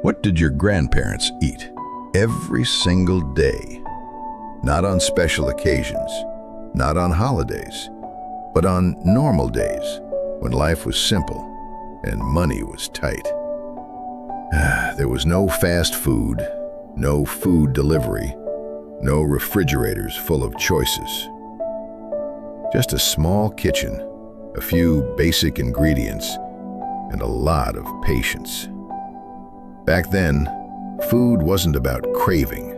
What did your grandparents eat every single day? Not on special occasions, not on holidays, but on normal days when life was simple and money was tight. There was no fast food, no food delivery, no refrigerators full of choices. Just a small kitchen, a few basic ingredients, and a lot of patience. Back then, food wasn't about craving.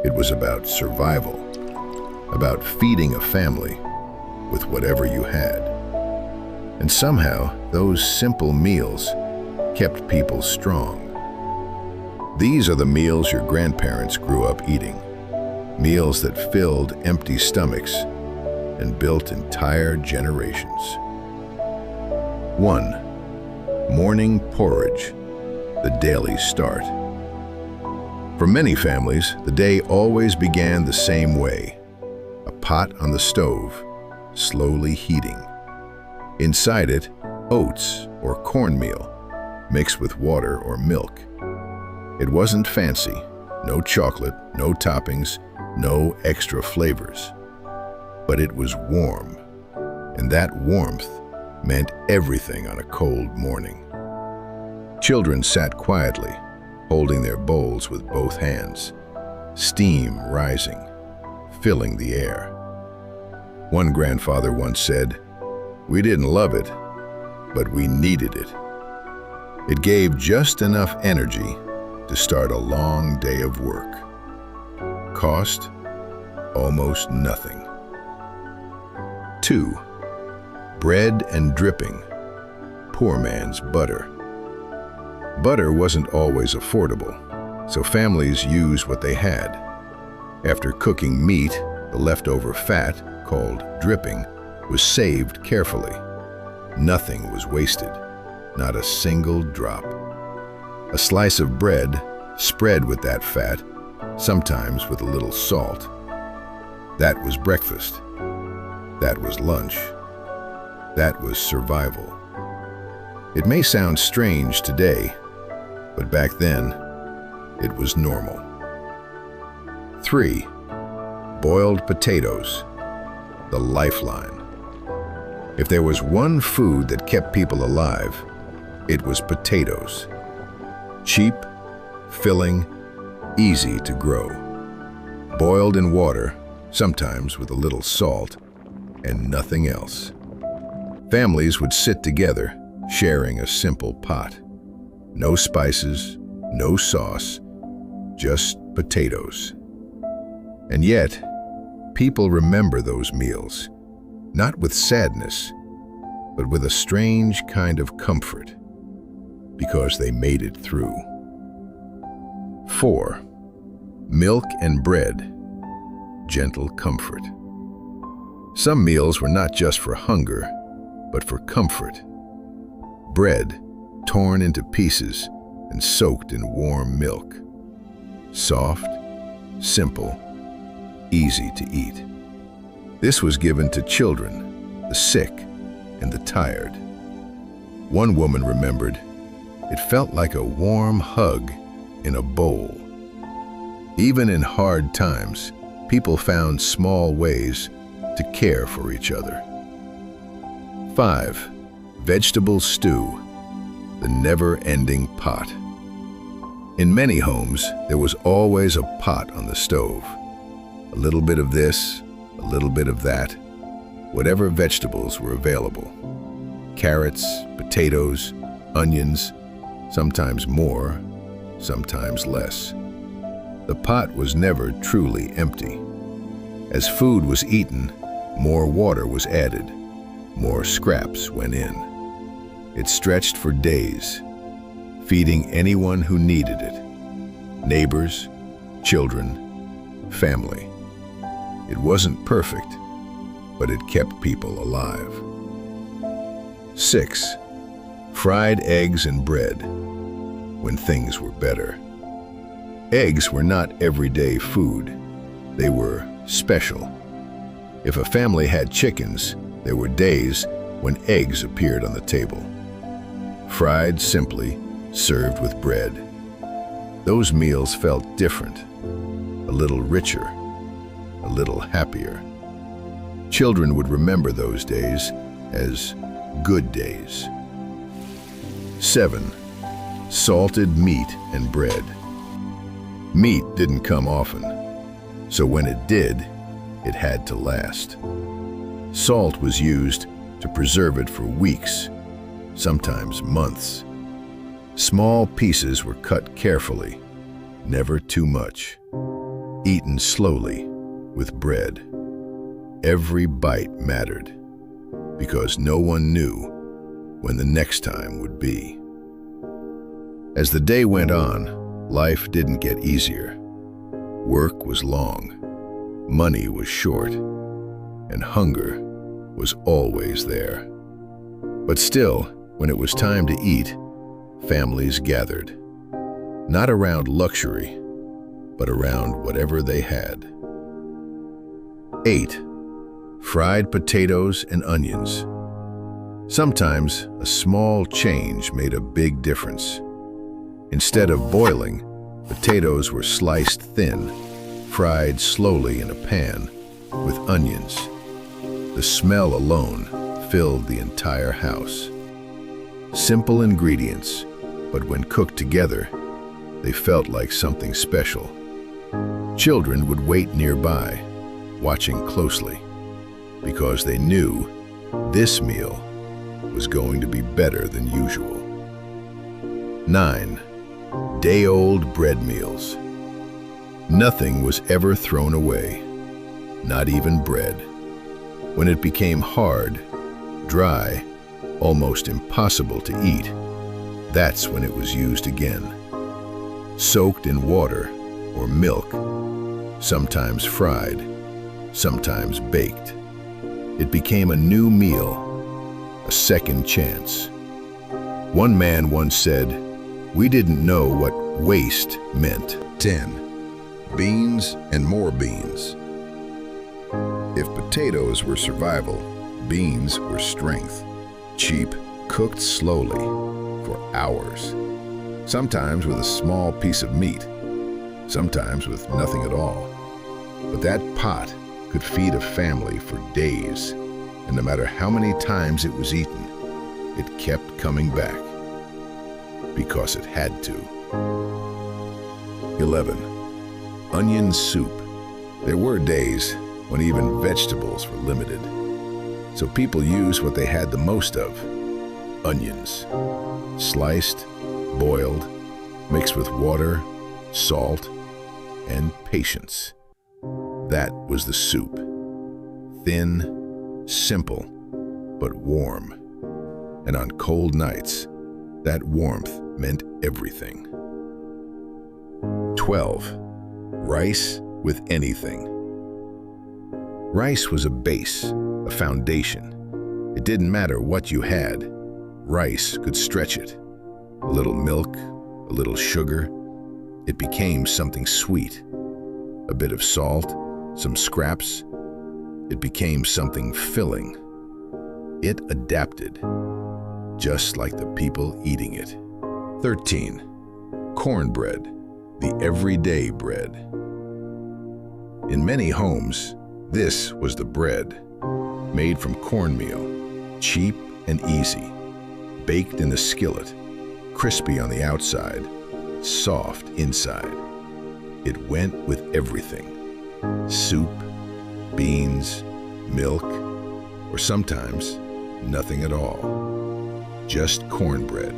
It was about survival, about feeding a family with whatever you had. And somehow, those simple meals kept people strong. These are the meals your grandparents grew up eating. Meals that filled empty stomachs and built entire generations. 1. Morning porridge, the daily start. For many families, the day always began the same way. A pot on the stove, slowly heating. Inside it, oats or cornmeal, mixed with water or milk. It wasn't fancy, no chocolate, no toppings, no extra flavors. But it was warm, and that warmth meant everything on a cold morning. Children sat quietly, holding their bowls with both hands, steam rising, filling the air. One grandfather once said, "We didn't love it, but we needed it." It gave just enough energy to start a long day of work. Cost almost nothing. 2. Bread and dripping, poor man's butter. Butter wasn't always affordable, so families used what they had. After cooking meat, the leftover fat, called dripping, was saved carefully. Nothing was wasted, not a single drop. A slice of bread spread with that fat, sometimes with a little salt. That was breakfast. That was lunch. That was survival. It may sound strange today, but back then, it was normal. 3. Boiled potatoes, the lifeline. If there was one food that kept people alive, it was potatoes. Cheap, filling, easy to grow. Boiled in water, sometimes with a little salt, and nothing else. Families would sit together, sharing a simple pot. No spices, no sauce, just potatoes. And yet, people remember those meals, not with sadness, but with a strange kind of comfort, because they made it through. 4. Milk and bread, gentle comfort. Some meals were not just for hunger, but for comfort. Bread, torn into pieces and soaked in warm milk. Soft, simple, easy to eat. This was given to children, the sick, and the tired. One woman remembered, "It felt like a warm hug in a bowl." Even in hard times, people found small ways to care for each other. 5. Vegetable stew, the never-ending pot. In many homes, there was always a pot on the stove. A little bit of this, a little bit of that, whatever vegetables were available. Carrots, potatoes, onions, sometimes more, sometimes less. The pot was never truly empty. As food was eaten, more water was added, more scraps went in. It stretched for days, feeding anyone who needed it. Neighbors, children, family. It wasn't perfect, but it kept people alive. 6. Fried eggs and bread, when things were better. Eggs were not everyday food. They were special. If a family had chickens, there were days when eggs appeared on the table. Fried simply, served with bread. Those meals felt different, a little richer, a little happier. Children would remember those days as good days. 7. Salted meat and bread. Meat didn't come often, so when it did, it had to last. Salt was used to preserve it for weeks, sometimes months. Small pieces were cut carefully, never too much, eaten slowly with bread. Every bite mattered, because no one knew when the next time would be. As the day went on, life didn't get easier. Work was long, money was short, and hunger was always there. But still, when it was time to eat, families gathered. Not around luxury, but around whatever they had. 8. Fried potatoes and onions. Sometimes a small change made a big difference. Instead of boiling, potatoes were sliced thin, fried slowly in a pan with onions. The smell alone filled the entire house. Simple ingredients, but when cooked together, they felt like something special. Children would wait nearby, watching closely, because they knew this meal was going to be better than usual. 9. Day-old bread meals. Nothing was ever thrown away, not even bread. When it became hard, dry, almost impossible to eat, that's when it was used again. Soaked in water or milk, sometimes fried, sometimes baked. It became a new meal, a second chance. One man once said, "We didn't know what waste meant." 10. Beans and more beans. If potatoes were survival, beans were strength. Cheap, cooked slowly, for hours. Sometimes with a small piece of meat, sometimes with nothing at all. But that pot could feed a family for days, and no matter how many times it was eaten, it kept coming back, because it had to. 11. Onion soup. There were days when even vegetables were limited, so people used what they had the most of: onions. Sliced, boiled, mixed with water, salt, and patience. That was the soup. Thin, simple, but warm. And on cold nights, that warmth meant everything. 12. Rice with anything. Rice was a base, a foundation. It didn't matter what you had. Rice could stretch it. A little milk, a little sugar. It became something sweet. A bit of salt, some scraps. It became something filling. It adapted, just like the people eating it. 13. Cornbread, the everyday bread. In many homes, this was the bread, made from cornmeal, cheap and easy, baked in the skillet, crispy on the outside, soft inside. It went with everything: soup, beans, milk, or sometimes nothing at all. Just cornbread,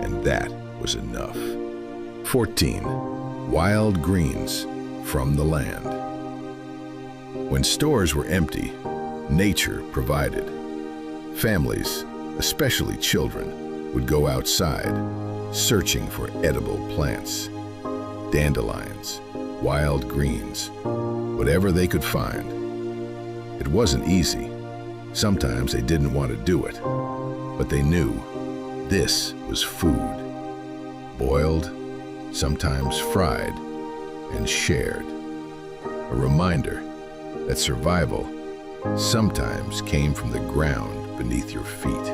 and that was enough. 14. Wild greens from the land. When stores were empty, nature provided. Families, especially children, would go outside, searching for edible plants, dandelions, wild greens, whatever they could find. It wasn't easy. Sometimes they didn't want to do it, but they knew this was food. Boiled, sometimes fried, and shared. A reminder that survival sometimes came from the ground beneath your feet.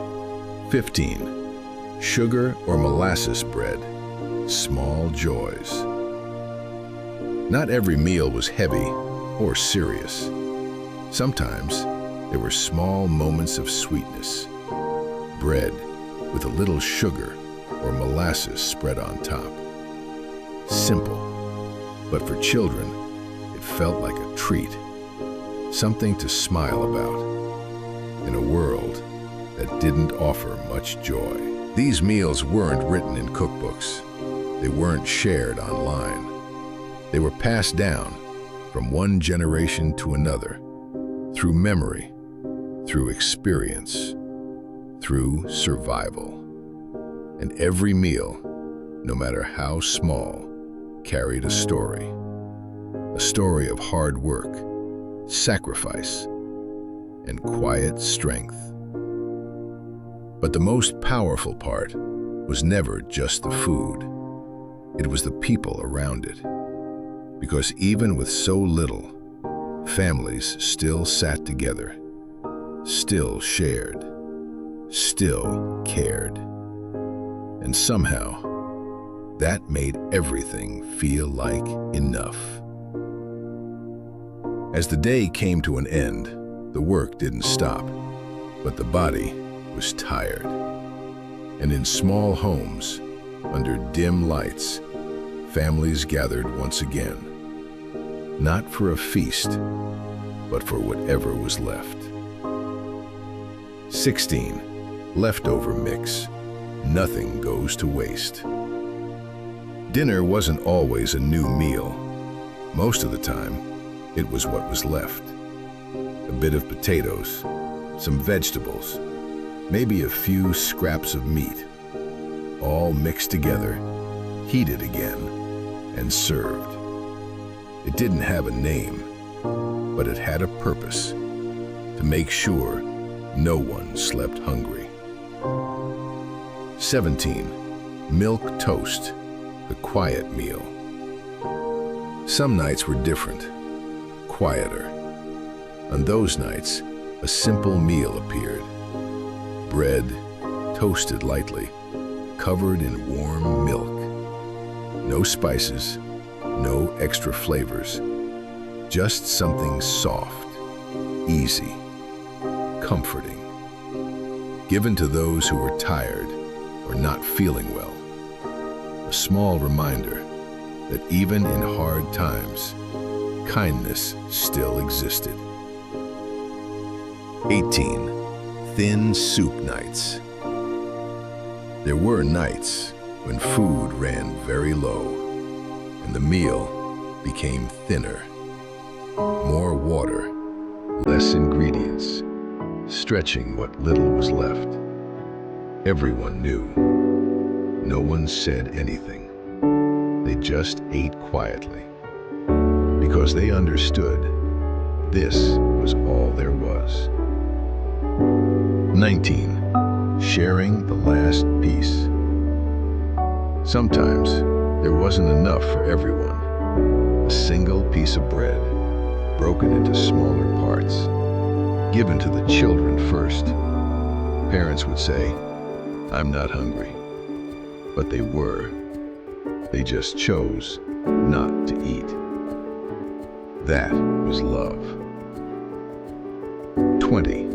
15. Sugar or molasses bread. small joys. Not every meal was heavy or serious. Sometimes there were small moments of sweetness. Bread with a little sugar or molasses spread on top. Simple, but for children, it felt like a treat. Something to smile about in a world that didn't offer much joy. These meals weren't written in cookbooks. They weren't shared online. They were passed down from one generation to another, through memory, through experience, through survival. And every meal, no matter how small, carried a story of hard work, sacrifice, and quiet strength. But the most powerful part was never just the food. It was the people around it. Because even with so little, families still sat together, still shared, still cared. And somehow, that made everything feel like enough. As the day came to an end, the work didn't stop, but the body was tired. And in small homes, under dim lights, families gathered once again. Not for a feast, but for whatever was left. 16. Leftover mix. Nothing goes to waste. Dinner wasn't always a new meal. Most of the time, it was what was left. A bit of potatoes, some vegetables, maybe a few scraps of meat, all mixed together, heated again, and served. It didn't have a name, but it had a purpose, to make sure no one slept hungry. 17. Milk toast, the quiet meal. Some nights were different, quieter. On those nights, a simple meal appeared. Bread, toasted lightly, covered in warm milk. No spices, no extra flavors, just something soft, easy, comforting. Given to those who were tired or not feeling well. A small reminder that even in hard times, kindness still existed. 18. Thin soup nights. There were nights when food ran very low and the meal became thinner. More water, less ingredients, stretching what little was left. Everyone knew. No one said anything. They just ate quietly because they understood this was all there was. 19. Sharing the last piece. Sometimes there wasn't enough for everyone. A single piece of bread, broken into smaller parts, given to the children first. Parents would say, "I'm not hungry." But they were. They just chose not to eat. That was love. 20.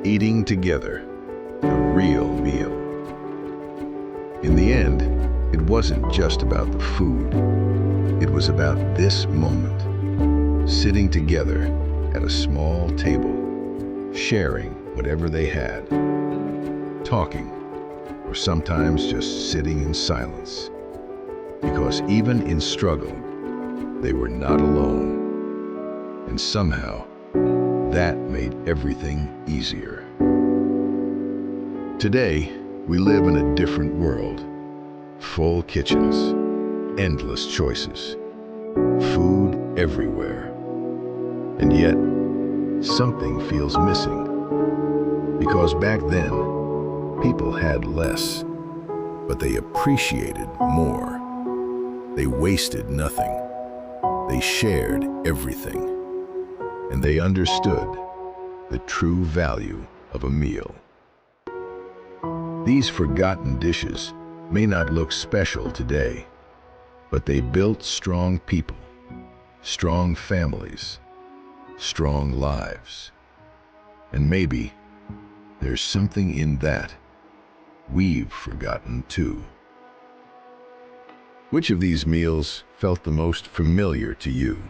Eating together, the real meal. In the end, it wasn't just about the food. It was about this moment, sitting together at a small table, sharing whatever they had, talking, or sometimes just sitting in silence. Because even in struggle, they were not alone. And somehow, that made everything easier. Today, we live in a different world. Full kitchens, endless choices, food everywhere. And yet, something feels missing. Because back then, people had less, but they appreciated more. They wasted nothing. They shared everything. And they understood the true value of a meal. These forgotten dishes may not look special today, But they built strong people, strong families, strong lives. And maybe there's something in that we've forgotten too. Which of these meals felt the most familiar to you?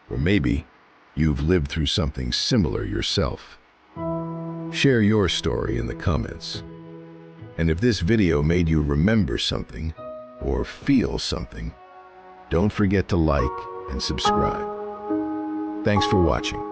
Or maybe you've lived through something similar yourself. Share your story in the comments. And if this video made you remember something or feel something, don't forget to like and subscribe. Thanks for watching.